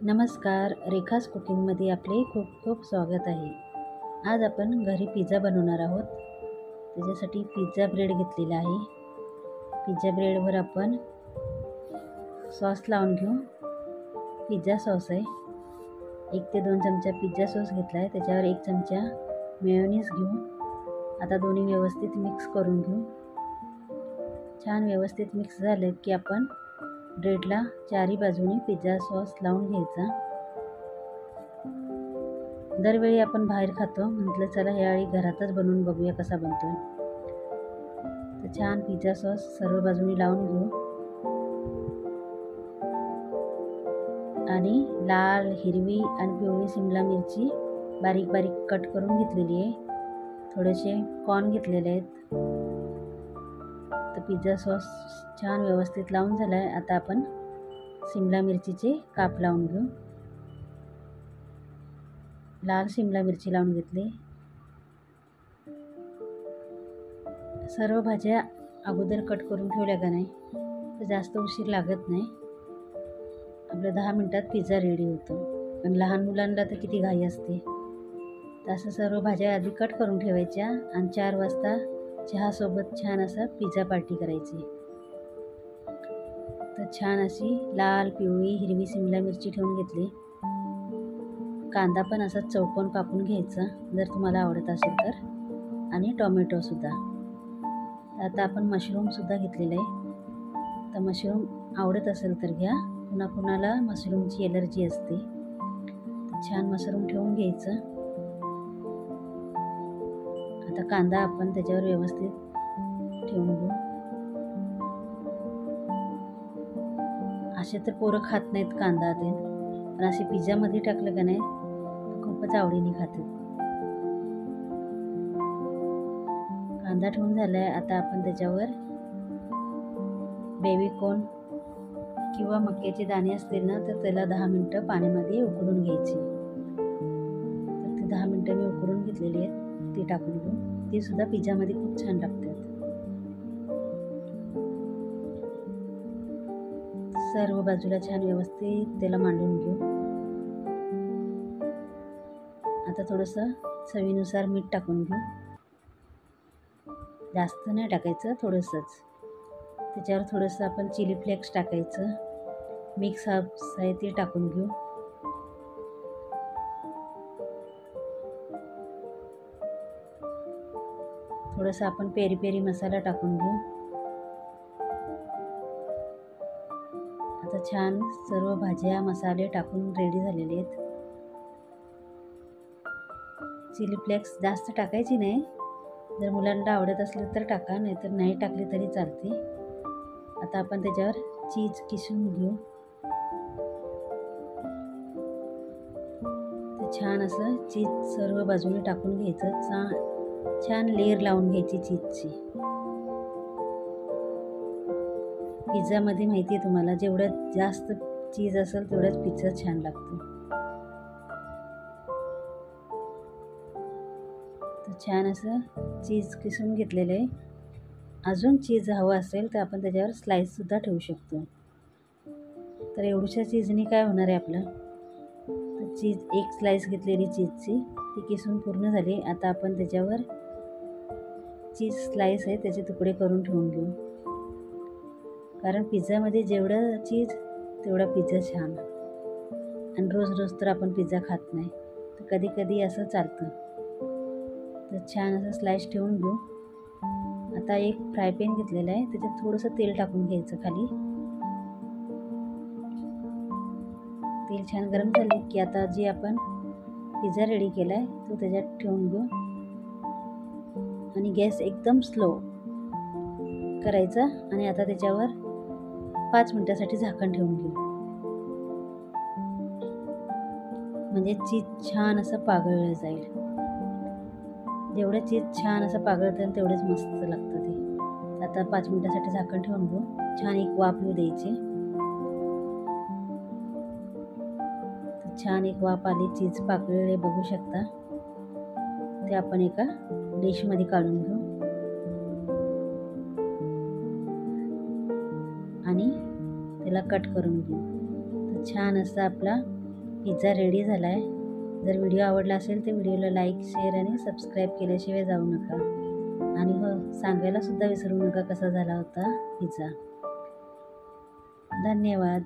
नमस्कार, रेखास कुकिंगमध्ये आपले खूप खूप स्वागत आहे. आज आपण घरी पिझ्झा बनवणार आहोत. त्याच्यासाठी पिझ्झा ब्रेड घेतलेला आहे. पिझ्झा ब्रेडवर आपण सॉस लावून घेऊ. पिझ्झा सॉस आहे. 1 ते 2 चमचा पिझ्झा सॉस घेतला आहे. त्याच्यावर 1 चमचा मेयोनीज घेऊ. आता दोन्ही व्यवस्थित मिक्स करून घेऊ. छान व्यवस्थित मिक्स झालं की आपण ब्रेडला चारी बाजूने पिझ्झा सॉस लावून घ्यायचा. दरवेळी आपण बाहेर खातो, म्हटलं चला यावेळी घरातच बनवून बघूया कसा बनतोय. तर छान पिझ्झा सॉस सर्व बाजूनी लावून घेऊ आणि लाल, हिरवी आणि पिवळी सिमला मिरची बारीक बारीक कट करून घेतलेली आहे. थोडेसे कॉर्न घेतलेले आहेत. तर पिझ्झा सॉस छान व्यवस्थित लावून झाला आहे. आता आपण सिमला मिरचीचे काप लावून घेऊ. लाल सिमला मिरची लावून घेतली. सर्व भाज्या अगोदर कट करून ठेवल्या का नाही तर जास्त उशीर लागत नाही. आपल्या 10 मिनटात पिझ्झा रेडी होतो. आणि लहान मुलांना तर किती घाई असते. तर असं सर्व भाज्या आधी कट करून ठेवायच्या आणि 4 वाजता चहासोबत छान असा पिझ्झा पार्टी करायची. तर छान अशी लाल, पिवळी, हिरवी सिमला मिरची ठेवून घेतली. कांदा पण असा चौकोन कापून घ्यायचा जर तुम्हाला आवडत असेल तर, आणि टोमॅटोसुद्धा. आता आपण मशरूमसुद्धा घेतलेलं आहे. तर मशरूम आवडत असेल तर घ्या. कुणाला मशरूमची एलर्जी असते. तर छान मशरूम ठेवून घ्यायचं. आता कांदा आपण त्याच्यावर व्यवस्थित ठेवून घेऊ. असे तर पोरं खात नाहीत कांदा ते, पण असे पिझ्झामध्ये टाकलं का नाही खूपच आवडीने खातात. कांदा ठेवून झाला आहे. आता आपण त्याच्यावर बेबी कॉर्न किंवा मक्याचे दाणे असतील ना तर त्याला 10 मिनटं पाण्यामध्ये उकळून घ्यायचे. तर ते 10 मिनटं मी उकळून घेतलेली आहेत. ती टाकून घेऊ. ते सुद्धा पिझ्झामध्ये खूप छान लागतात. सर्व बाजूला छान व्यवस्थित त्याला मांडून घेऊ. आता थोडंसं चवीनुसार मीठ टाकून घेऊ. जास्त नाही टाकायचं, थोडंसंच. त्याच्यावर थोडंसं आपण चिली फ्लेक्स टाकायचं. मिक्स हर्ब्स आहे ते टाकून घेऊ. थोडंसं आपण पेरी पेरी मसाला टाकून घेऊ. आता छान सर्व भाज्या मसाले टाकून रेडी झालेले आहेत. चिली फ्लेक्स जास्त टाकायची नाही. जर मुलांना आवडत असलं तर टाका, नाहीतर नाही टाकली तरी चालते. आता आपण त्याच्यावर चीज किसून घेऊ. तर छान असं चीज सर्व बाजूने टाकून घ्यायचं. छान लेअर लावून घ्यायची चीजची. पिझ्झामध्ये माहिती आहे तुम्हाला, जेवढं जास्त चीज असेल तेवढाच पिझ्झा छान लागतो. तर छान असं चीज किसून घेतलेलं आहे. अजून चीज हवं असेल तर आपण त्याच्यावर स्लाईससुद्धा ठेवू शकतो. तर एवढ्याशा चीजनी काय होणार आहे आपलं. तर चीज 1 स्लाईस घेतलेली चीजची ती किसून पूर्ण झाली. आता आपण त्याच्यावर चीज स्लाईस आहे त्याचे तुकडे करून ठेवून घेऊ. कारण पिझ्झामध्ये जेवढं चीज तेवढा पिझ्झा छान. आणि रोज रोज तर आपण पिझ्झा खात नाही, तर कधी कधी असं चालतं. तर छान असं स्लाईस ठेवून घेऊ. आता एक फ्राय पॅन घेतलेला आहे. त्याच्यात थोडंसं तेल टाकून घ्यायचं खाली. तेल छान गरम झाले की आता जे आपण पिझ्झा रेडी केला आहे तो त्याच्यात ठेवून घेऊ. आणि गॅस एकदम स्लो करायचा. आणि आता त्याच्यावर 5 मिनटासाठी झाकण ठेवून घेऊ. म्हणजे चीज छान असं पागळलं जाईल. जेवढं चीज छान असं पागळतं तेवढंच मस्त लागतं ते. आता 5 मिनटासाठी झाकण ठेवून घेऊ. छान एक वाफ येऊ द्यायची. छान एक वाफ आली, चीज पाकळले बघू शकता. ते आपण एका डिशमध्ये काढून घेऊ. आणि त्याला कट करून घेऊ. तर छान असा आपला पिझ्झा रेडी झाला आहे. जर व्हिडिओ आवडला असेल तर व्हिडिओला लाईक, शेअर आणि सबस्क्राईब केल्याशिवाय जाऊ नका. आणि हो, सांगायलासुद्धा विसरू नका कसा झाला होता पिझ्झा. धन्यवाद.